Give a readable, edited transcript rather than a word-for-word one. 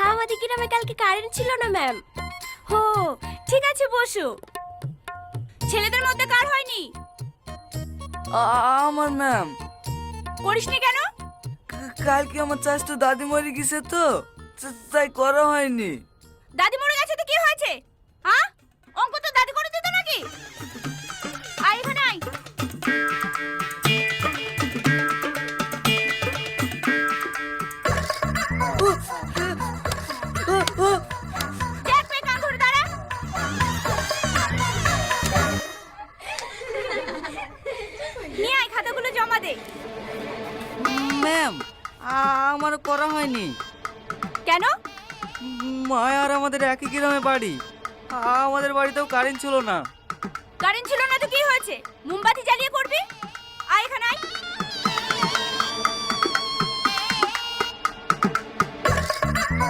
আমাদের গ্রামে কালকে কারেন্ট ছিল না ম্যাম। হো, ঠিক আছে বসো। ছেলেদের মধ্যে কার হয়নি? আমার ম্যাম। করিসনি কেন? কালকে আমার চাচতো দাদি মরে গেছে তো, তাই করা হয়নি। দাদি মরে গেছে তো কি হয়েছে? হ্যাঁ, অঙ্ক তো দাদি করে দিত নাকি? আয় এখানে আয়। দেখ মেয়ে, কান ধরে দাঁড়া। নিয়ে আয়, খাতাগুলো জমা দে। ম্যাম, আমারও করা হয়নি। কেন? মায়া আর আমাদের একই গ্রামে বাড়ি, আমাদের বাড়িতেও কারেন্ট ছিল না। কারেন্ট ছিল না তো কি হয়েছে? মোমবাতি জ্বালিয়ে করবি।